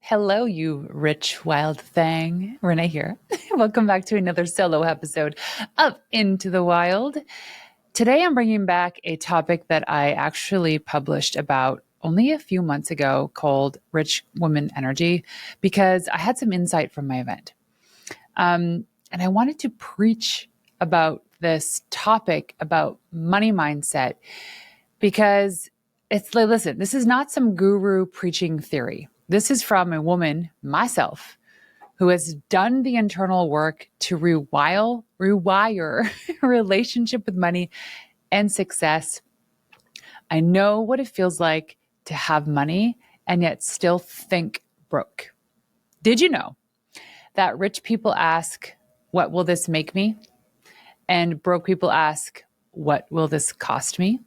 Hello, you rich wild thing. Renee here. Welcome back to another solo episode of Into the Wild. Today, I'm bringing back a topic that I actually published about only a few months ago called Rich Woman Energy because I had some insight from my event. And I wanted to preach about this topic about money mindset because it's like, listen, this is not some guru preaching theory. This is from a woman, myself, who has done the internal work to rewire relationship with money and success. I know what it feels like to have money and yet still think broke. Did you know that rich people ask, what will this make me? And broke people ask, what will this cost me?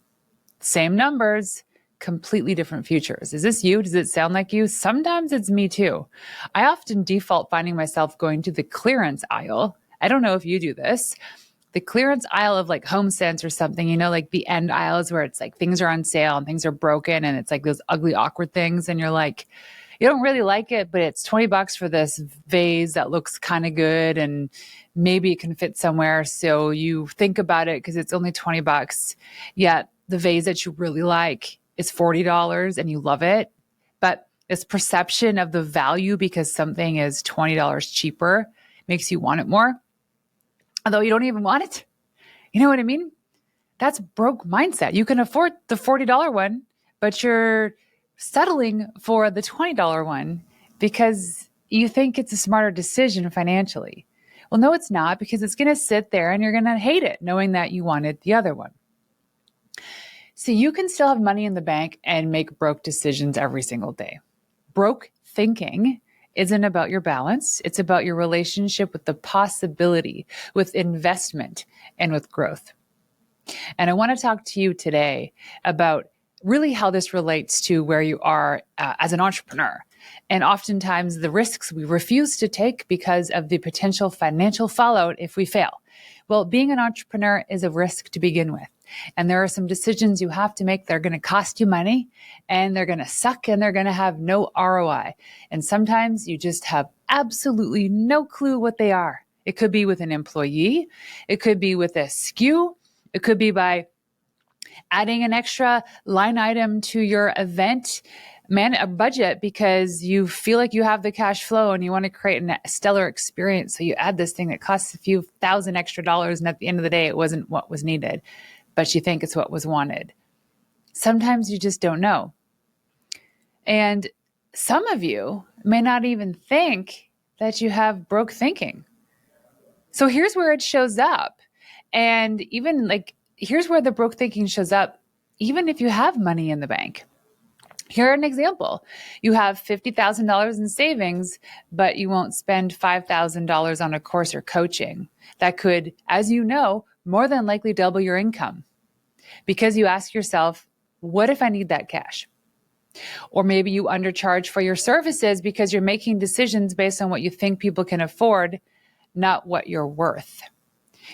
Same numbers, completely different futures. Is this you? Does it sound like you? Sometimes it's me too. I often default finding myself going to the clearance aisle. I don't know if you do this. The clearance aisle of like HomeSense or something, like the end aisles where it's like things are on sale and things are broken and it's like those ugly, awkward things. And you're like, you don't really like it, but it's $20 for this vase that looks kind of good and maybe it can fit somewhere. So you think about it because it's only $20. Yet the vase that you really like is $40 and you love it. But this perception of the value because something is $20 cheaper makes you want it more, although you don't even want it. You know what I mean? That's broke mindset. You can afford the $40 one, but you're settling for the $20 one because you think it's a smarter decision financially. Well, no, it's not, because it's going to sit there and you're going to hate it knowing that you wanted the other one. So you can still have money in the bank and make broke decisions every single day. Broke thinking isn't about your balance. It's about your relationship with the possibility, with investment, and with growth. And I want to talk to you today about really how this relates to where you are as an entrepreneur. And oftentimes the risks we refuse to take because of the potential financial fallout if we fail. Well, being an entrepreneur is a risk to begin with. And there are some decisions you have to make that are going to cost you money and they're going to suck and they're going to have no ROI. And sometimes you just have absolutely no clue what they are. It could be with an employee. It could be with a SKU. It could be by adding an extra line item to your event a budget because you feel like you have the cash flow and you want to create a stellar experience. So you add this thing that costs a few thousand extra dollars, and at the end of the day, it wasn't what was needed, but you think it's what was wanted. Sometimes you just don't know. And some of you may not even think that you have broke thinking. So here's where it shows up. And even here's where the broke thinking shows up, even if you have money in the bank. Here's an example. You have $50,000 in savings, but you won't spend $5,000 on a course or coaching. That could, as you know, more than likely double your income because you ask yourself, what if I need that cash? Or maybe you undercharge for your services because you're making decisions based on what you think people can afford, not what you're worth.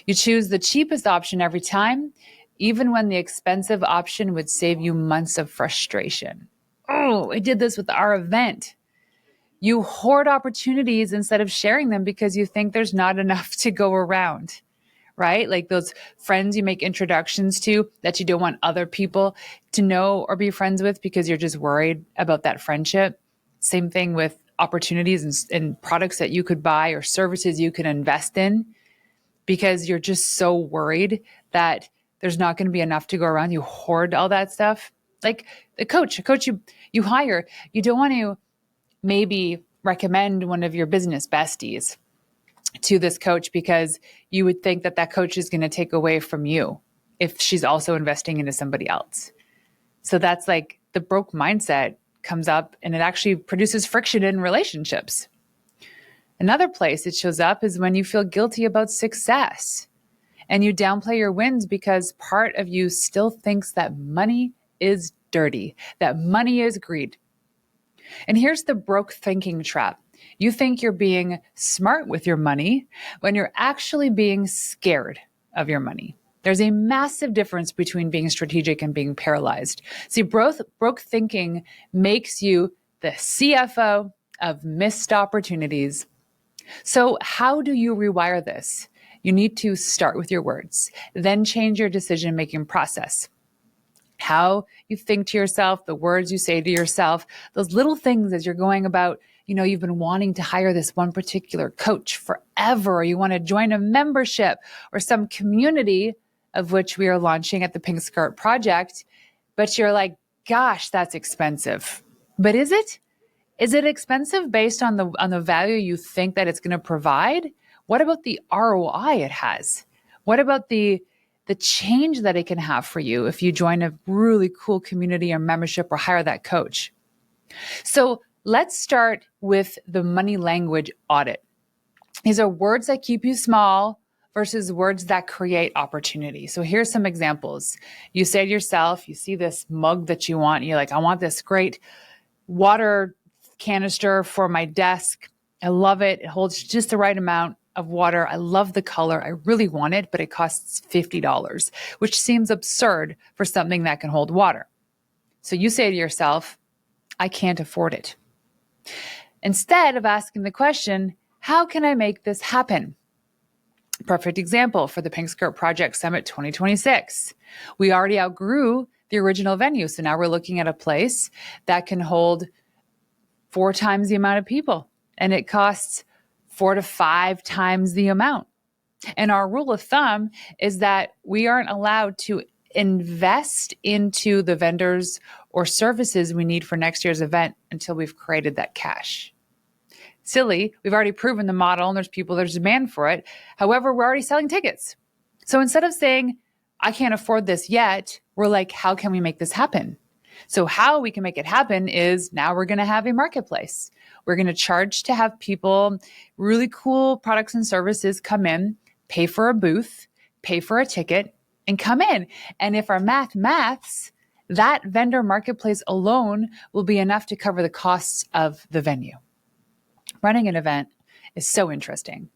You choose the cheapest option every time, even when the expensive option would save you months of frustration. Oh, I did this with our event. You hoard opportunities instead of sharing them because you think there's not enough to go around, right? Like those friends you make introductions to that you don't want other people to know or be friends with because you're just worried about that friendship. Same thing with opportunities and products that you could buy or services you could invest in because you're just so worried that there's not going to be enough to go around. You hoard all that stuff. Like a coach you hire, you don't want to maybe recommend one of your business besties to this coach because you would think that coach is going to take away from you if she's also investing into somebody else. So that's like the broke mindset comes up and it actually produces friction in relationships. Another place it shows up is when you feel guilty about success and you downplay your wins because part of you still thinks that money is dirty, that money is greed. And here's the broke thinking trap. You think you're being smart with your money when you're actually being scared of your money. There's a massive difference between being strategic and being paralyzed. See, broke thinking makes you the CFO of missed opportunities. So how do you rewire this? You need to start with your words, then change your decision-making process. How you think to yourself, the words you say to yourself, those little things as you're going about, you've been wanting to hire this one particular coach forever, or you want to join a membership or some community of which we are launching at the Pink Skirt Project, but you're like, gosh, that's expensive. But is it? Is it expensive based on the value you think that it's going to provide? What about the ROI it has? What about the change that it can have for you if you join a really cool community or membership or hire that coach? So let's start with the money language audit. These are words that keep you small versus words that create opportunity. So here's some examples. You say to yourself, you see this mug that you want, and you're like, I want this great water canister for my desk. I love it. It holds just the right amount of water. I love the color. I really want it, but it costs $50, which seems absurd for something that can hold water. So you say to yourself, I can't afford it. Instead of asking the question, how can I make this happen? Perfect example for the Pink Skirt Project Summit 2026. We already outgrew the original venue. So now we're looking at a place that can hold 4 times the amount of people, and it costs 4 to 5 times the amount. And our rule of thumb is that we aren't allowed to invest into the vendors or services we need for next year's event until we've created that cash. Silly, we've already proven the model and there's demand for it. However, we're already selling tickets. So instead of saying, I can't afford this yet, we're like, how can we make this happen? So how we can make it happen is now we're going to have a marketplace. We're going to charge to have people, really cool products and services come in, pay for a booth, pay for a ticket, and come in. And if our maths, that vendor marketplace alone will be enough to cover the costs of the venue. Running an event is so interesting.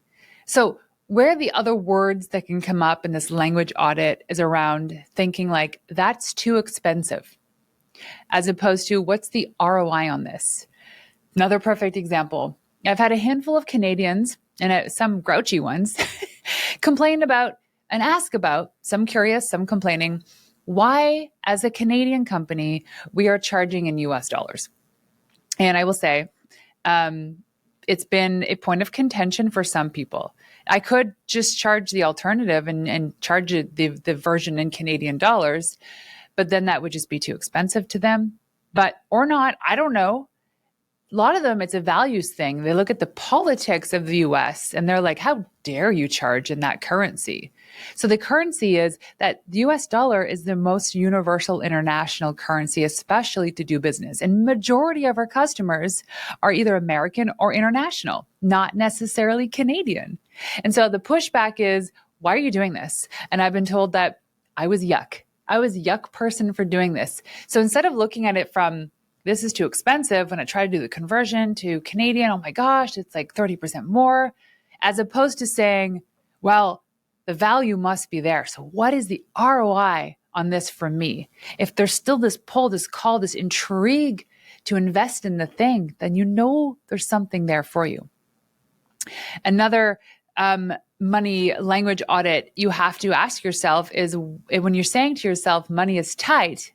So where the other words that can come up in this language audit is around thinking like, that's too expensive, as opposed to what's the ROI on this? Another perfect example. I've had a handful of Canadians, and some grouchy ones, complain about and ask about, some curious, some complaining, why, as a Canadian company, we are charging in US dollars. And I will say, it's been a point of contention for some people. I could just charge the alternative and charge the version in Canadian dollars, but then that would just be too expensive to them. But, or not, I don't know. A lot of them, it's a values thing. They look at the politics of the US and they're like, how dare you charge in that currency? So the currency is that the US dollar is the most universal international currency, especially to do business. And majority of our customers are either American or international, not necessarily Canadian. And so the pushback is, why are you doing this? And I've been told that I was yuck person for doing this. So instead of looking at it from, this is too expensive, when I try to do the conversion to Canadian, oh my gosh, it's like 30% more, as opposed to saying, well, the value must be there. So what is the ROI on this for me? If there's still this pull, this call, this intrigue to invest in the thing, then you know there's something there for you. Another money language audit you have to ask yourself is, when you're saying to yourself, money is tight,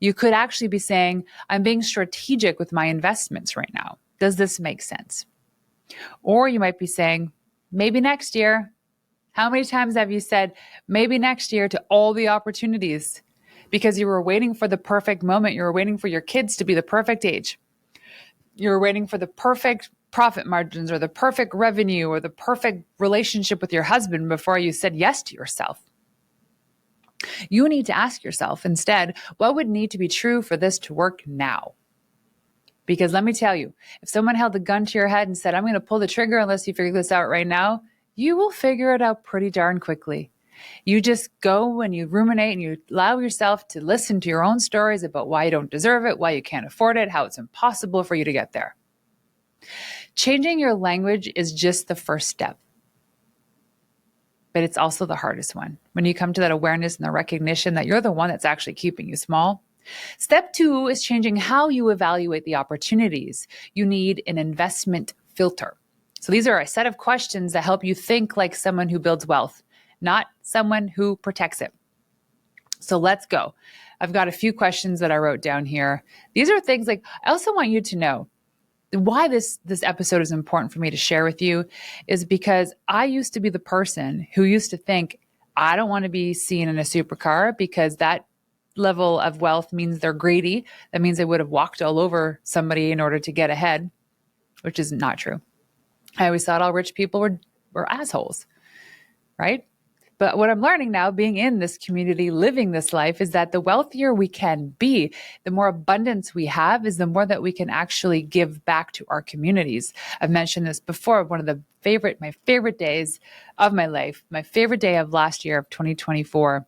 you could actually be saying, I'm being strategic with my investments right now. Does this make sense? Or you might be saying, maybe next year. How many times have you said, maybe next year, to all the opportunities? Because you were waiting for the perfect moment. You were waiting for your kids to be the perfect age. You were waiting for the perfect profit margins or the perfect revenue or the perfect relationship with your husband before you said yes to yourself. You need to ask yourself instead, what would need to be true for this to work now? Because let me tell you, if someone held a gun to your head and said, I'm going to pull the trigger unless you figure this out right now, you will figure it out pretty darn quickly. You just go and you ruminate and you allow yourself to listen to your own stories about why you don't deserve it, why you can't afford it, how it's impossible for you to get there. Changing your language is just the first step. But it's also the hardest one. When you come to that awareness and the recognition that you're the one that's actually keeping you small, Step 2 is changing how you evaluate the opportunities. You need an investment filter. So these are a set of questions that help you think like someone who builds wealth, not someone who protects it. So let's go. I've got a few questions that I wrote down here. These are things like, I also want you to know why this episode is important for me to share with you is because I used to be the person who used to think, I don't want to be seen in a supercar because that level of wealth means they're greedy. That means they would have walked all over somebody in order to get ahead, which is not true. I always thought all rich people were assholes, right? But what I'm learning now, being in this community, living this life, is that the wealthier we can be, the more abundance we have, is the more that we can actually give back to our communities. I've mentioned this before. One of my favorite days of my life, my favorite day of last year of 2024,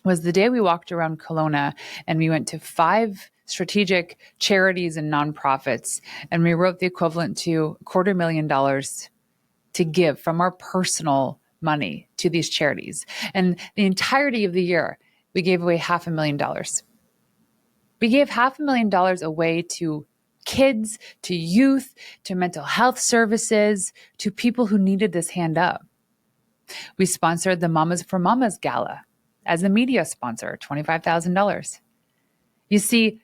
was the day we walked around Kelowna and we went to 5 strategic charities and nonprofits, and we wrote the equivalent to $250,000 to give from our personal money to these charities. And the entirety of the year, we gave away $500,000. We gave $500,000 away to kids, to youth, to mental health services, to people who needed this hand up. We sponsored the Mamas for Mamas Gala as a media sponsor, $25,000. You see,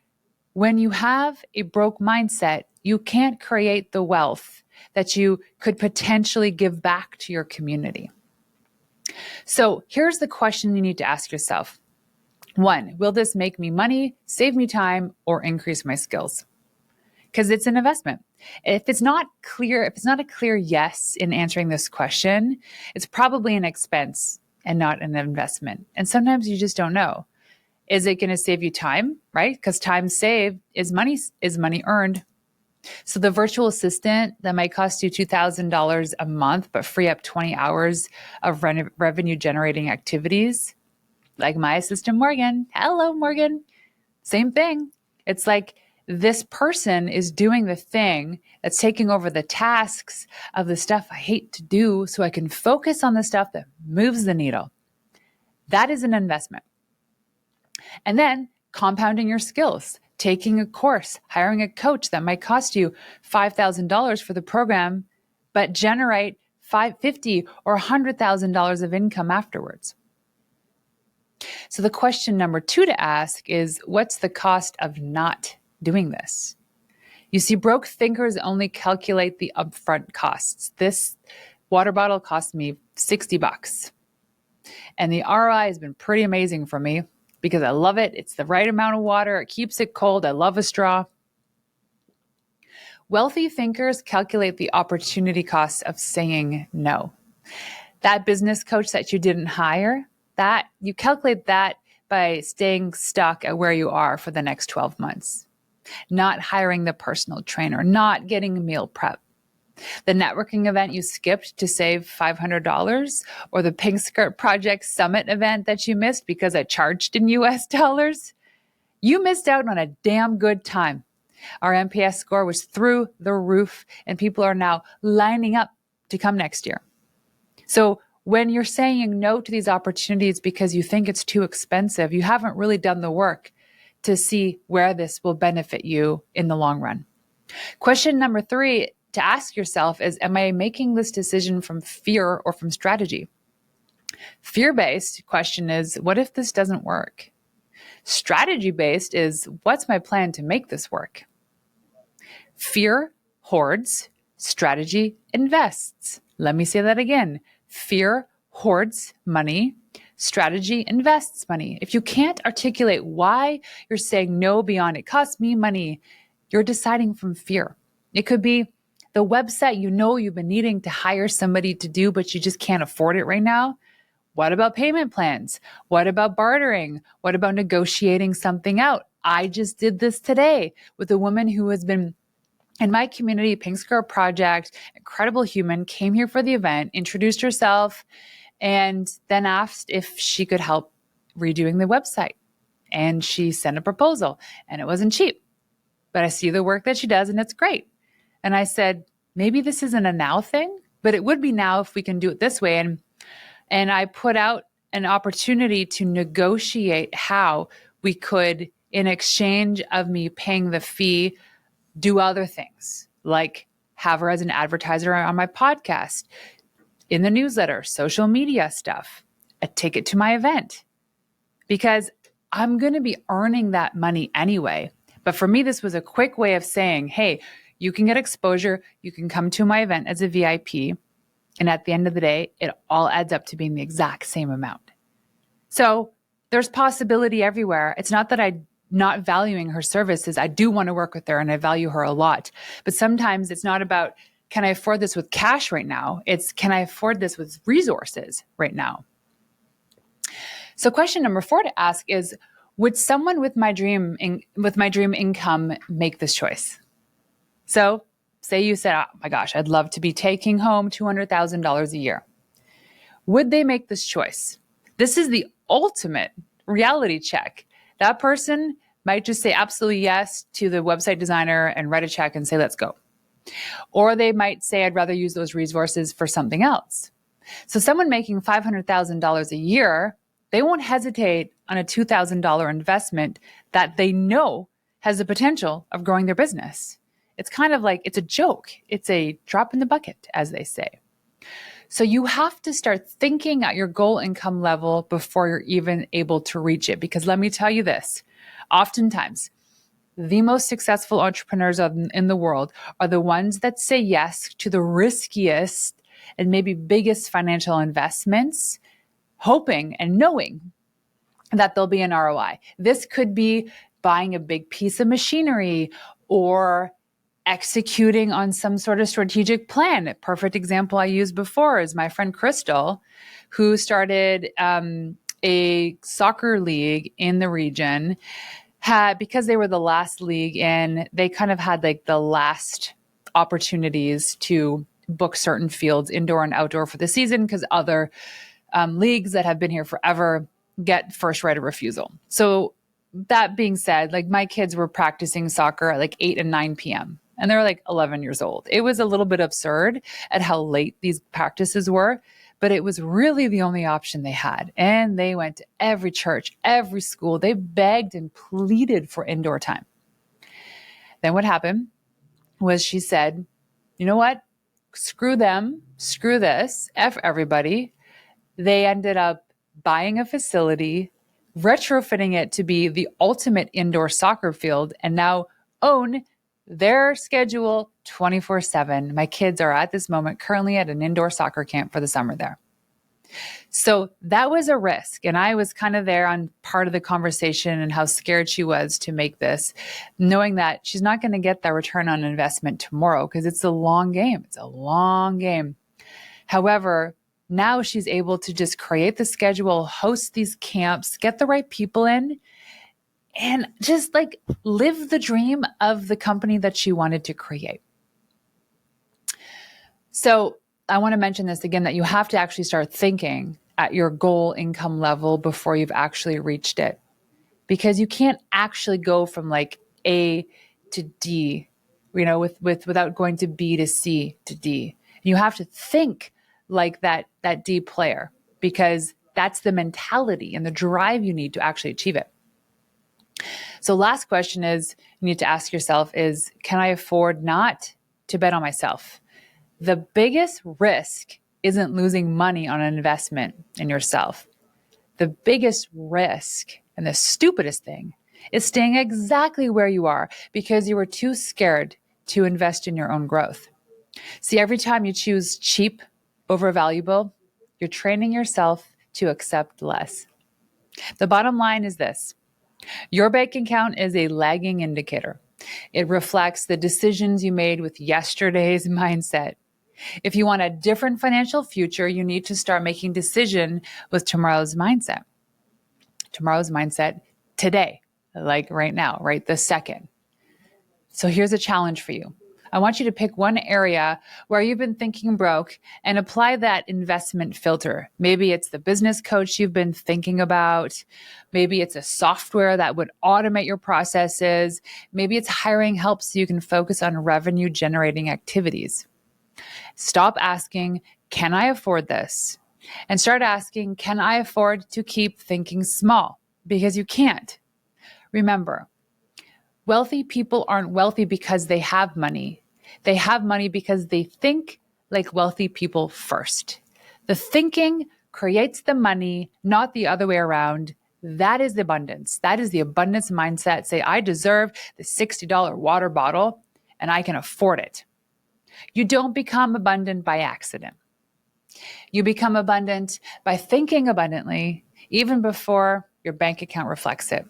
when you have a broke mindset, you can't create the wealth that you could potentially give back to your community. So here's the question you need to ask yourself. 1, will this make me money, save me time, or increase my skills? Because it's an investment. If it's not a clear yes in answering this question, it's probably an expense and not an investment. And sometimes you just don't know. Is it going to save you time, right? Because time saved is money earned. So the virtual assistant that might cost you $2,000 a month, but free up 20 hours of revenue generating activities, like my assistant, Morgan. Hello, Morgan. Same thing. It's like this person is doing the thing that's taking over the tasks of the stuff I hate to do so I can focus on the stuff that moves the needle. That is an investment. And then compounding your skills, taking a course, hiring a coach that might cost you $5,000 for the program, but generate $50,000 or $100,000 of income afterwards. So the question number 2 to ask is, what's the cost of not doing this? You see, broke thinkers only calculate the upfront costs. This water bottle cost me $60. And the ROI has been pretty amazing for me because I love it. It's the right amount of water. It keeps it cold. I love a straw. Wealthy thinkers calculate the opportunity cost of saying no. That business coach that you didn't hire, that you calculate that by staying stuck at where you are for the next 12 months. Not hiring the personal trainer, not getting a meal prep. The networking event you skipped to save $500, or the Pink Skirt Project Summit event that you missed because I charged in US dollars, you missed out on a damn good time. Our NPS score was through the roof, and people are now lining up to come next year. So when you're saying no to these opportunities because you think it's too expensive, you haven't really done the work to see where this will benefit you in the long run. Question number 3 to ask yourself is, am I making this decision from fear or from strategy? Fear-based question is, what if this doesn't work? Strategy-based is, what's my plan to make this work? Fear hoards, strategy invests. Let me say that again. Fear hoards money, strategy invests money. If you can't articulate why you're saying no beyond it costs me money, you're deciding from fear. It could be the website you know you've been needing to hire somebody to do, but you just can't afford it right now. What about payment plans? What about bartering? What about negotiating something out? I just did this today with a woman who has been in my community, Pink Skirt Project, incredible human, came here for the event, introduced herself, and then asked if she could help redoing the website. And she sent a proposal, and it wasn't cheap, but I see the work that she does, and it's great. And I said, maybe this isn't a now thing, but it would be now if we can do it this way. And I put out an opportunity to negotiate how we could in exchange of me paying the fee, do other things like have her as an advertiser on my podcast, in the newsletter, social media stuff, a ticket to my event, because I'm going to be earning that money anyway. But for me, this was a quick way of saying, hey, you can get exposure. You can come to my event as a VIP. And at the end of the day, it all adds up to being the exact same amount. So there's possibility everywhere. It's not that I'm not valuing her services. I do want to work with her and I value her a lot. But sometimes it's not about, can I afford this with cash right now? It's, can I afford this with resources right now? So question number 4 to ask is, would someone with my dream income make this choice? So say you said, oh my gosh, I'd love to be taking home $200,000 a year. Would they make this choice? This is the ultimate reality check. That person might just say absolutely yes to the website designer and write a check and say, let's go. Or they might say, I'd rather use those resources for something else. So someone making $500,000 a year, they won't hesitate on a $2,000 investment that they know has the potential of growing their business. It's kind of like, it's a joke. It's a drop in the bucket, as they say. So you have to start thinking at your goal income level before you're even able to reach it. Because let me tell you this, oftentimes, the most successful entrepreneurs in the world are the ones that say yes to the riskiest and maybe biggest financial investments, hoping and knowing that there'll be an ROI. This could be buying a big piece of machinery or executing on some sort of strategic plan. A perfect example I used before is my friend Crystal, who started a soccer league in the region. Because they were the last league in, they kind of had like the last opportunities to book certain fields, indoor and outdoor, for the season, because other leagues that have been here forever get first right of refusal. So that being said, like my kids were practicing soccer at like 8 and 9 p.m. and they're like 11 years old. It was a little bit absurd at how late these practices were, but it was really the only option they had. And they went to every church, every school. They begged and pleaded for indoor time. Then what happened was she said, you know what? Screw them, screw this, F everybody. They ended up buying a facility, retrofitting it to be the ultimate indoor soccer field, and now own their schedule 24/7. My kids are at this moment currently at an indoor soccer camp for the summer there. So that was a risk. And I was kind of there on part of the conversation and how scared she was to make this, knowing that she's not going to get that return on investment tomorrow because it's a long game. It's a long game. However, now she's able to just create the schedule, host these camps, get the right people in, and just like live the dream of the company that she wanted to create. So I want to mention this again, that you have to actually start thinking at your goal income level before you've actually reached it, because you can't actually go from like A to D, without going to B to C to D. You have to think like that D player, because that's the mentality and the drive you need to actually achieve it. So last question is you need to ask yourself is, can I afford not to bet on myself? The biggest risk isn't losing money on an investment in yourself. The biggest risk and the stupidest thing is staying exactly where you are because you were too scared to invest in your own growth. See, every time you choose cheap over valuable, you're training yourself to accept less. The bottom line is this: your bank account is a lagging indicator. It reflects the decisions you made with yesterday's mindset. If you want a different financial future, you need to start making decisions with tomorrow's mindset. Tomorrow's mindset today, like right now, right this second. So here's a challenge for you. I want you to pick one area where you've been thinking broke and apply that investment filter. Maybe it's the business coach you've been thinking about. Maybe it's a software that would automate your processes. Maybe it's hiring help so you can focus on revenue generating activities. Stop asking, can I afford this? And start asking, can I afford to keep thinking small? Because you can't. Remember, wealthy people aren't wealthy because they have money. They have money because they think like wealthy people first. The thinking creates the money, not the other way around. That is the abundance. That is the abundance mindset. Say, I deserve the $60 water bottle and I can afford it. You don't become abundant by accident. You become abundant by thinking abundantly, even before your bank account reflects it.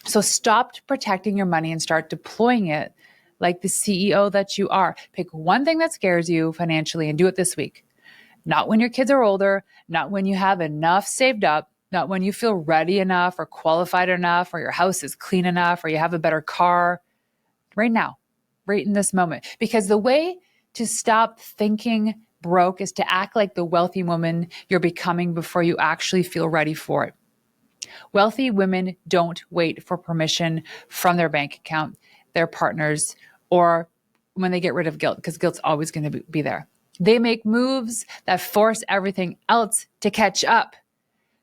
So stop protecting your money and start deploying it like the CEO that you are. Pick one thing that scares you financially and do it this week. Not when your kids are older, not when you have enough saved up, not when you feel ready enough or qualified enough or your house is clean enough or you have a better car. Right now, right in this moment. Because the way to stop thinking broke is to act like the wealthy woman you're becoming before you actually feel ready for it. Wealthy women don't wait for permission from their bank account, their partners, or when they get rid of guilt, because guilt's always going to be there. They make moves that force everything else to catch up.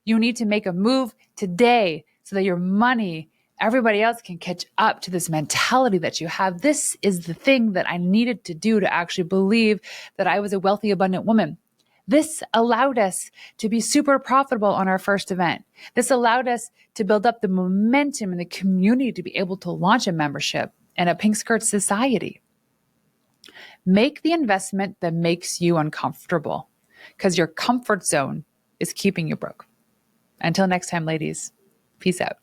You need to make a move today so that your money, everybody else can catch up to this mentality that you have. This is the thing that I needed to do to actually believe that I was a wealthy, abundant woman. This allowed us to be super profitable on our first event. This allowed us to build up the momentum in the community to be able to launch a membership and a Pink Skirt Society. Make the investment that makes you uncomfortable because your comfort zone is keeping you broke. Until next time, ladies, peace out.